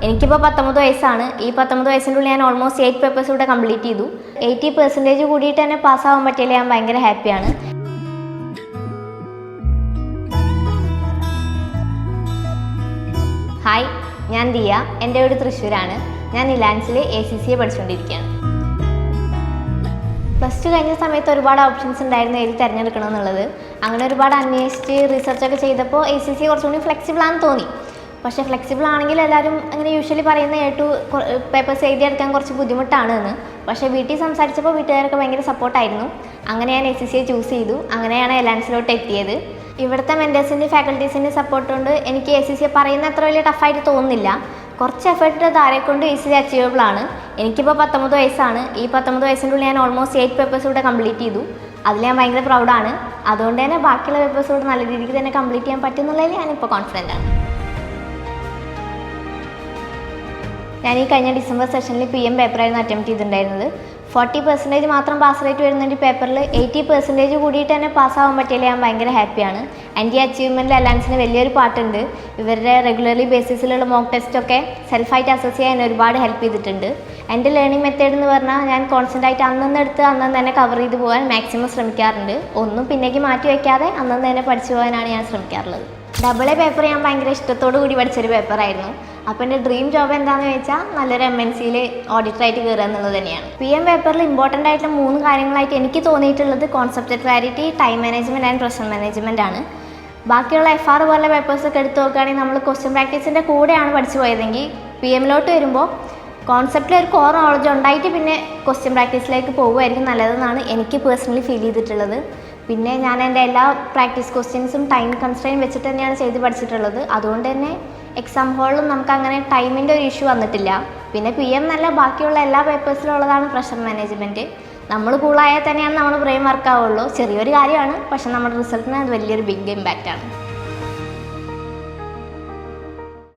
എനിക്കിപ്പോൾ 19 വയസ്സാണ്. ഈ 19 വയസ്സിൻ്റെ ഉള്ളിൽ ഞാൻ ഓൾമോസ്റ്റ് 8 പേപ്പേഴ്സ് കൂടെ കംപ്ലീറ്റ് ചെയ്തു. 80% കൂടിയിട്ട് തന്നെ പാസ്സാവാൻ പറ്റിയില്ല. ഞാൻ ഭയങ്കര ഹാപ്പിയാണ്. ഹായ്, ഞാൻ ദിയ. എൻ്റെ വീട് തൃശ്ശൂരാണ്. ഞാൻ നിലാൻസിൽ ACCA പഠിച്ചുകൊണ്ടിരിക്കുകയാണ്. +2 കഴിഞ്ഞ സമയത്ത് ഒരുപാട് ഓപ്ഷൻസ് ഉണ്ടായിരുന്നു ഏത് തിരഞ്ഞെടുക്കണം എന്നുള്ളത്. അങ്ങനെ ഒരുപാട് അന്വേഷിച്ച് റിസർച്ചൊക്കെ ചെയ്തപ്പോൾ ACCA കുറച്ചുകൂടി ഫ്ലെക്സിബിൾ ആണെന്ന് തോന്നി. പക്ഷേ ഫ്ലെക്സിബിൾ ആണെങ്കിൽ എല്ലാവരും അങ്ങനെ യൂഷ്വലി പറയുന്ന കേട്ടു പേപ്പേഴ്സ് എഴുതിയെടുക്കാൻ കുറച്ച് ബുദ്ധിമുട്ടാണ് എന്ന്. പക്ഷേ വീട്ടിൽ സംസാരിച്ചപ്പോൾ വീട്ടുകാരൊക്കെ ഭയങ്കര സപ്പോർട്ടായിരുന്നു. അങ്ങനെ ഞാൻ ACCA ചൂസ് ചെയ്തു. അങ്ങനെയാണ് എലാൻസിലോട്ട് എത്തിയത്. ഇവിടുത്തെ മെൻറ്റേഴ്സിൻ്റെ ഫാക്കൽറ്റീസിൻ്റെ സപ്പോർട്ട് കൊണ്ട് എനിക്ക് ACCA പറയുന്ന അത്ര വലിയ ടഫായിട്ട് തോന്നുന്നില്ല. കുറച്ച് എഫേർട്ട് താരെ കൊണ്ട് ഈസിലി അച്ചീവബിൾ ആണ്. എനിക്കിപ്പോൾ 19 വയസ്സാണ്. ഈ 19 വയസ്സിൻ്റെ ഉള്ളിൽ ഞാൻ ഓൾമോസ്റ്റ് 8 പേപ്പേഴ്സ് കൂടെ കംപ്ലീറ്റ് ചെയ്തു. അതിൽ ഞാൻ ഭയങ്കര പ്രൗഡാണ്. അതുകൊണ്ട് തന്നെ ബാക്കിയുള്ള പേപ്പേഴ്സ് കൂടെ നല്ല രീതിക്ക് തന്നെ കംപ്ലീറ്റ് ചെയ്യാൻ പറ്റുന്നുള്ളതിൽ ഞാനിപ്പോൾ കോൺഫിഡൻ്റ് ആണ്. ഞാൻ ഈ കഴിഞ്ഞ ഡിസംബർ സെഷനിൽ PM പേപ്പറായിരുന്നു അറ്റംപ്റ്റ് ചെയ്തിട്ടുണ്ടായിരുന്നത്. 40% മാത്രം പാസ് റേറ്റ് വരുന്നുണ്ട് ഈ പേപ്പറിൽ. 80% കൂടിയിട്ട് തന്നെ പാസ്സാവാൻ പറ്റിയില്ല. ഞാൻ ഭയങ്കര ഹാപ്പിയാണ്. എൻ്റെ ഈ അച്ചീവ്മെൻറ്റിൽ അലാൻസിന് വലിയൊരു പാട്ടുണ്ട്. ഇവരുടെ റെഗുലർലി ബേസിസിലുള്ള മോക്ക് ടെസ്റ്റൊക്കെ സെൽഫായിട്ട് അസസ് ചെയ്യാൻ ഒരുപാട് ഹെൽപ്പ് ചെയ്തിട്ടുണ്ട്. എൻ്റെ ലേണിംഗ് മെത്തേഡ് എന്ന് പറഞ്ഞാൽ ഞാൻ കോൺസ്റ്റൻ്റ് ആയിട്ട് അന്നെടുത്ത് അന്നു തന്നെ കവർ ചെയ്ത് പോകാൻ മാക്സിമം ശ്രമിക്കാറുണ്ട്. ഒന്നും പിന്നേക്ക് മാറ്റി വയ്ക്കാതെ അന്നു തന്നെ പഠിച്ചു പോകാനാണ് ഞാൻ ശ്രമിക്കാറുള്ളത്. AA പേപ്പർ ഞാൻ ഭയങ്കര ഇഷ്ടത്തോടു കൂടി പഠിച്ചൊരു പേപ്പറായിരുന്നു. അപ്പോൾ എൻ്റെ ഡ്രീം ജോബ് എന്താണെന്ന് വെച്ചാൽ നല്ലൊരു MNCയിൽ ഓഡിറ്ററായിട്ട് കയറുക എന്നുള്ളത് തന്നെയാണ്. PM പേപ്പറിൽ ഇമ്പോർട്ടൻ്റ് ആയിട്ടുള്ള 3 കാര്യങ്ങളായിട്ട് എനിക്ക് തോന്നിയിട്ടുള്ളത് concept clarity, time management and pressure management ആണ്. ബാക്കിയുള്ള FR പോലെ പേപ്പേഴ്സൊക്കെ എടുത്ത് നോക്കുകയാണെങ്കിൽ നമ്മൾ ക്വസ്റ്റ്യൻ പ്രാക്ടീസിൻ്റെ കൂടെയാണ് പഠിച്ചു പോയതെങ്കിൽ PMലോട്ട് വരുമ്പോൾ കോൺസെപ്റ്റിൽ ഒരു കോർ നോളജ് ഉണ്ടായിട്ട് പിന്നെ ക്വസ്റ്റ്യൻ പ്രാക്ടീസിലേക്ക് പോകുമായിരിക്കും നല്ലതെന്നാണ് എനിക്ക് പേഴ്സണലി ഫീൽ ചെയ്തിട്ടുള്ളത്. പിന്നെ ഞാൻ എൻ്റെ എല്ലാ പ്രാക്ടീസ് ക്വസ്റ്റ്യൻസും ടൈം കൺസ്ട്രെയിൻ വെച്ചിട്ട് തന്നെയാണ് ചെയ്ത് പഠിച്ചിട്ടുള്ളത്. അതുകൊണ്ട് തന്നെ എക്സാം ഹോളിലും നമുക്ക് അങ്ങനെ ടൈമിൻ്റെ ഒരു ഇഷ്യൂ വന്നിട്ടില്ല. പിന്നെ PM നല്ല ബാക്കിയുള്ള എല്ലാ പേപ്പേഴ്സിലുള്ളതാണ് പ്രഷർ മാനേജ്മെൻറ്റ്. നമ്മൾ കൂളായാൽ തന്നെയാണ് നമ്മുടെ ബ്രെയിൻ വർക്ക് ആവുള്ളൂ. ചെറിയൊരു കാര്യമാണ്, പക്ഷെ നമ്മുടെ റിസൾട്ടിന് അത് വലിയൊരു ബിഗ് ഇമ്പാക്റ്റ് ആണ്.